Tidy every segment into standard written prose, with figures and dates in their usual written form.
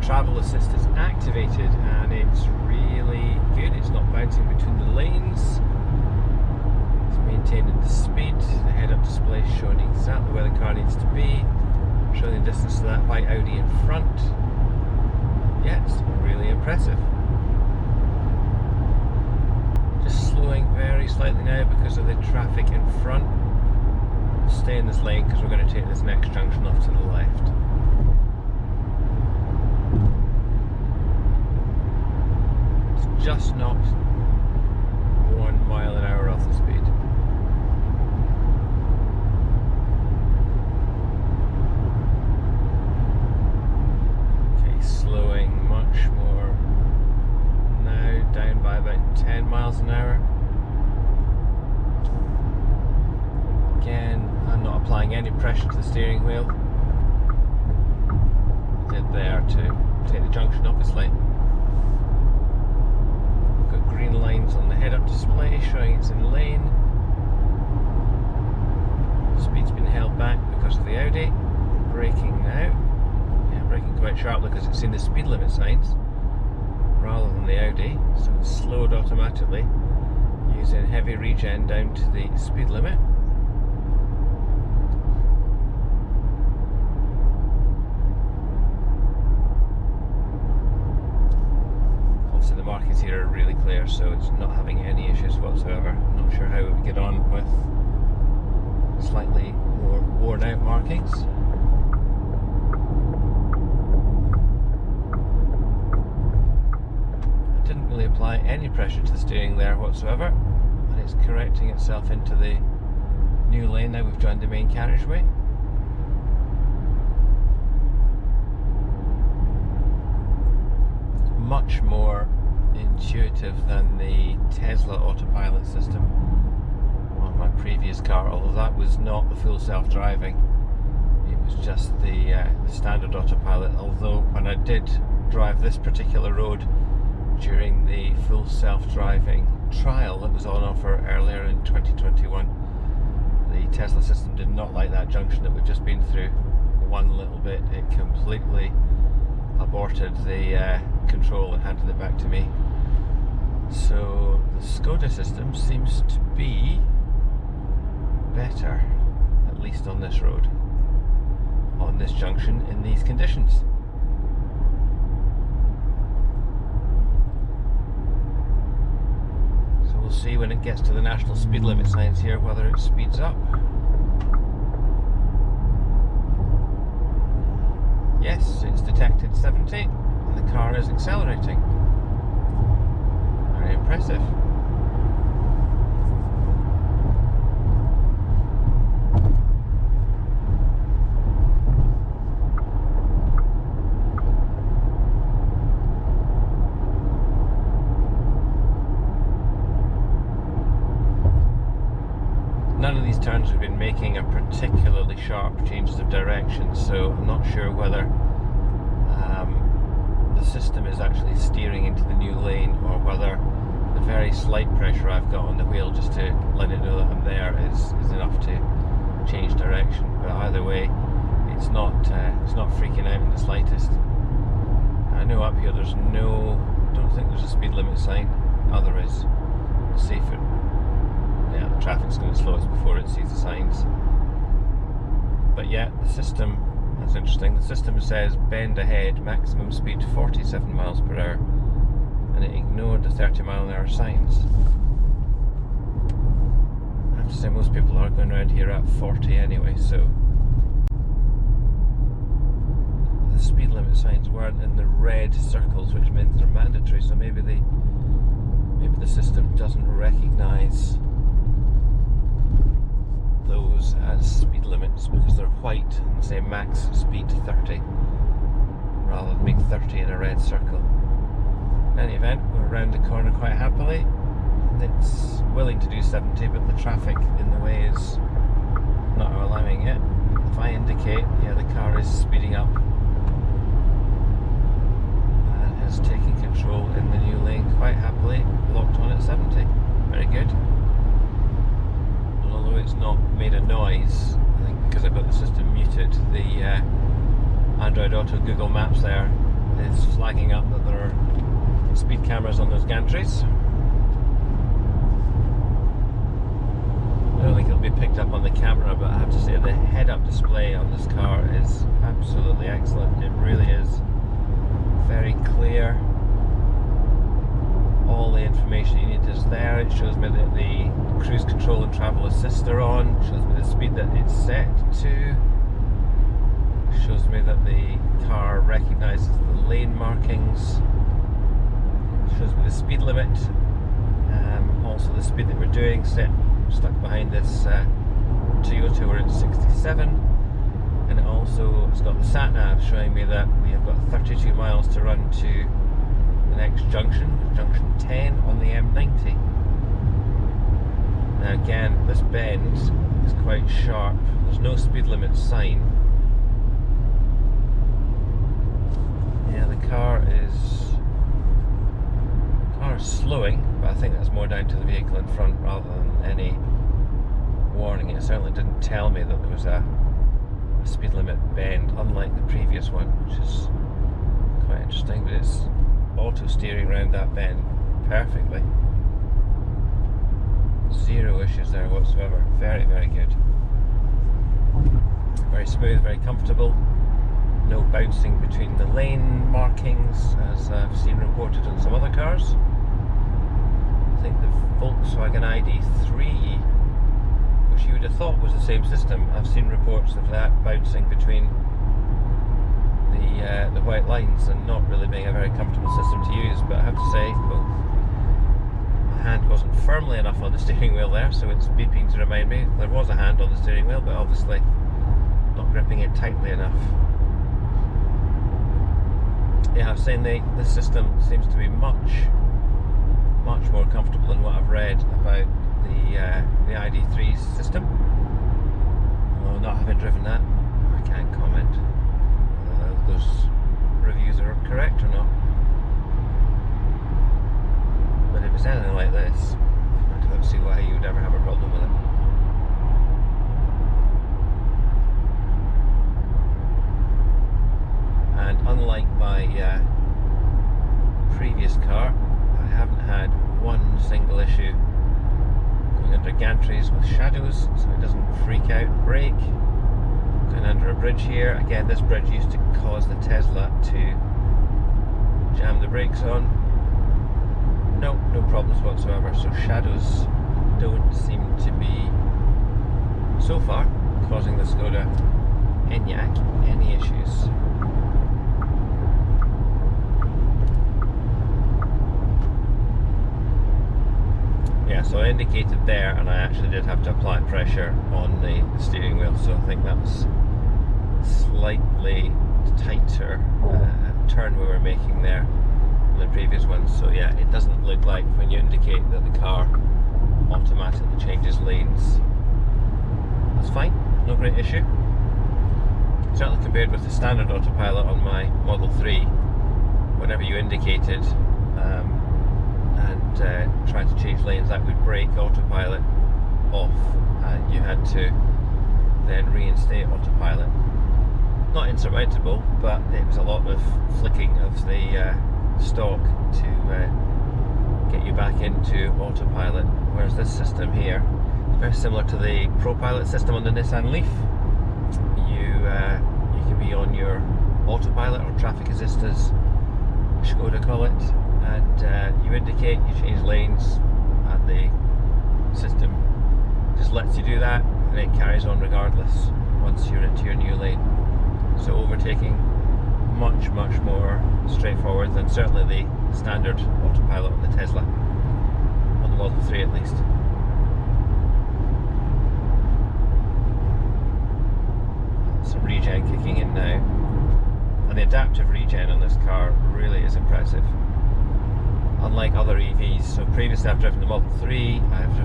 travel assist is activated and it's really good. It's not bouncing between the lanes. It's maintaining the speed. The head-up display is showing exactly where the car needs to be, showing the distance to that white Audi in front. Yeah, it's really impressive. Just slowing very slightly now because of the traffic in front. We'll stay in this lane because we're going to take this next junction off to the left. It's just knocked 1 mile an hour off the speed. Okay, slowing much more now, down by about 10 miles an hour. Again, I'm not applying any pressure to the steering wheel. I did there to take the junction, obviously. We've got green lines on the head-up display showing it's in lane. Speed's been held back because of the Audi. Braking now. Yeah, braking quite sharply because it's in the speed limit signs rather than the Audi, so it's slowed automatically using heavy regen down to the speed limit. Obviously the markings here are really clear, so it's not having any issues whatsoever. I'm not sure how it would get on with slightly more worn out markings. Apply any pressure to the steering there whatsoever, and it's correcting itself into the new lane. Now we've joined the main carriageway. It's much more intuitive than the Tesla autopilot system on my previous car, although that was not the full self-driving. It was just the standard autopilot, although when I did drive this particular road during the full self-driving trial that was on offer earlier in 2021, the Tesla system did not like that junction that we've just been through one little bit. It completely aborted the control and handed it back to me. So the Skoda system seems to be better, at least on this road, on this junction, in these conditions. We'll see when it gets to the national speed limit signs here whether it speeds up. Yes, it's detected 70 and the car is accelerating. Very impressive. None of these turns we've been making are particularly sharp changes of direction, so I'm not sure whether the system is actually steering into the new lane or whether the very slight pressure I've got on the wheel just to let it know that I'm there is enough to change direction. But either way, it's not freaking out in the slightest. I know up here there's don't think there's a speed limit sign. Oh, there is. We'll see if it. Yeah, the traffic's going to slow us before it sees the signs. But yeah, the system, that's interesting, the system says bend ahead, maximum speed 47 miles per hour, and it ignored the 30 mile an hour signs. I have to say most people are going around here at 40 anyway, so the speed limit signs weren't in the red circles, which means they're mandatory, so maybe the system doesn't recognise those as speed limits because they're white and say max speed 30 rather than make 30 in a red circle. In any event, we're around the corner quite happily. It's willing to do 70, but the traffic in the way is not allowing it. If I indicate, yeah, the car is speeding up and has taken control in the new lane quite happily, locked on at 70. Very good. Although it's not made a noise, I think because I've got the system muted, the Android Auto Google Maps there is flagging up that there are speed cameras on those gantries. I don't think it'll be picked up on the camera, but I have to say the head-up display on this car is absolutely excellent. It really is very clear. All the information you need is there. It shows me that the cruise control and travel assist are on. It shows me the speed that it's set to. It shows me that the car recognises the lane markings. It shows me the speed limit. Also the speed that we're doing, stuck behind this Toyota, we're at 67. And it also has got the sat nav showing me that we have got 32 miles to run to the next junction, junction 10 on the M90. Now again, this bend is quite sharp. There's no speed limit sign. Yeah, the car is slowing, but I think that's more down to the vehicle in front rather than any warning. It certainly didn't tell me that there was a speed limit bend, unlike the previous one, which is quite interesting, but it's auto steering around that bend perfectly. Zero issues there whatsoever. Very, very good. Very smooth, very comfortable. No bouncing between the lane markings as I've seen reported on some other cars. I think the Volkswagen ID3, which you would have thought was the same system, I've seen reports of that bouncing between the white lines and not really being a very comfortable system to use. But I have to say, well, my hand wasn't firmly enough on the steering wheel there, so it's beeping to remind me there was a hand on the steering wheel, but obviously not gripping it tightly enough. Yeah, I was saying the system seems to be much more comfortable than what I've read about the ID3's system. Although not having driven that, I can't comment whether those reviews are correct or not. But if it's anything like this, I don't see why you would ever have a problem with it. And unlike my previous car, I haven't had one single issue going under gantries with shadows, so it doesn't freak out and brake. Going under a bridge here, again this bridge used to cause the Tesla to jam the brakes on. No problems whatsoever, so shadows don't seem to be, so far, causing the Skoda Enyaq any issues. Yeah, so I indicated there, and I actually did have to apply pressure on the steering wheel, so I think that was slightly tighter turn we were making there than the previous one. So yeah, it doesn't look like when you indicate that the car automatically changes lanes. That's fine, no great issue. Certainly compared with the standard autopilot on my Model 3, whenever you indicated and tried to change lanes, that would break autopilot off and you had to then reinstate autopilot. Not insurmountable, but it was a lot of flicking of the stalk to get you back into autopilot, whereas this system here is very similar to the ProPilot system on the Nissan Leaf. You can be on your autopilot or traffic assist as Skoda call it, and you indicate, you change lanes, and the system just lets you do that, and it carries on regardless once you're into your new lane. So overtaking much more straightforward than certainly the standard autopilot on the Tesla, on the Model 3 at least. Some regen kicking in now, and the adaptive regen on this car really is impressive. Unlike other EVs, so previously I've driven the Model 3, I've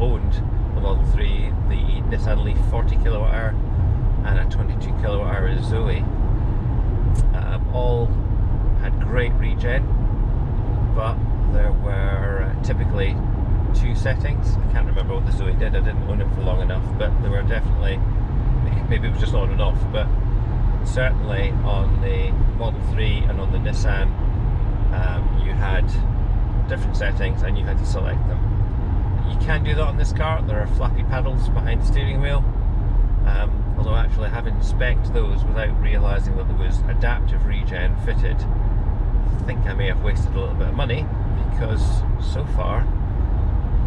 owned the Model 3, the Nissan Leaf 40 kilowatt hour and a 22 kilowatt hour Zoe. All had great regen, but there were typically two settings. I can't remember what the Zoe did, I didn't own it for long enough, but there were definitely, maybe it was just on and off, but certainly on the Model 3 and on the Nissan, you had different settings and you had to select them. You can do that on this car. There are flappy paddles behind the steering wheel, although actually having spec'd those without realising that there was adaptive regen fitted, I think I may have wasted a little bit of money, because so far,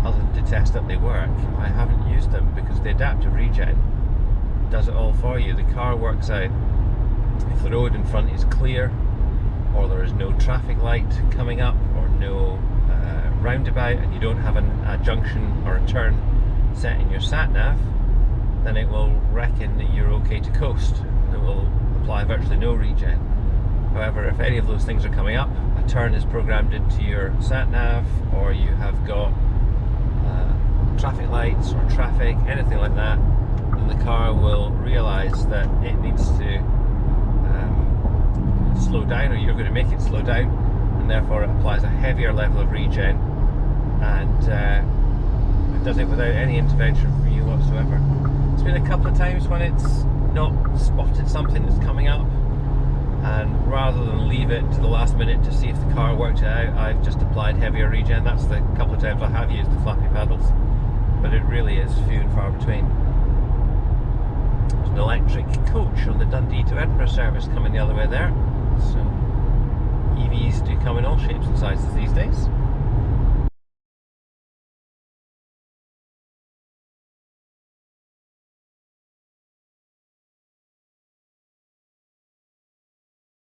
other than to test that they work, I haven't used them, because the adaptive regen does it all for you. The car works out if the road in front is clear, or there is no traffic light coming up, or no roundabout, and you don't have a junction or a turn set in your sat nav, then it will reckon that you're okay to coast. It will apply virtually no regen. However, if any of those things are coming up, a turn is programmed into your sat nav, or you have got traffic lights or traffic, anything like that, then the car will realise that it needs to slow down, or you're going to make it slow down, and therefore it applies a heavier level of regen, and it does it without any intervention from you whatsoever. It's been a couple of times when it's not spotted something that's coming up, and rather than leave it to the last minute to see if the car worked it out, I've just applied heavier regen. That's the couple of times I have used the flappy paddles, but it really is few and far between. There's an electric coach on the Dundee to Edinburgh service coming the other way there, so EVs do come in all shapes and sizes these days.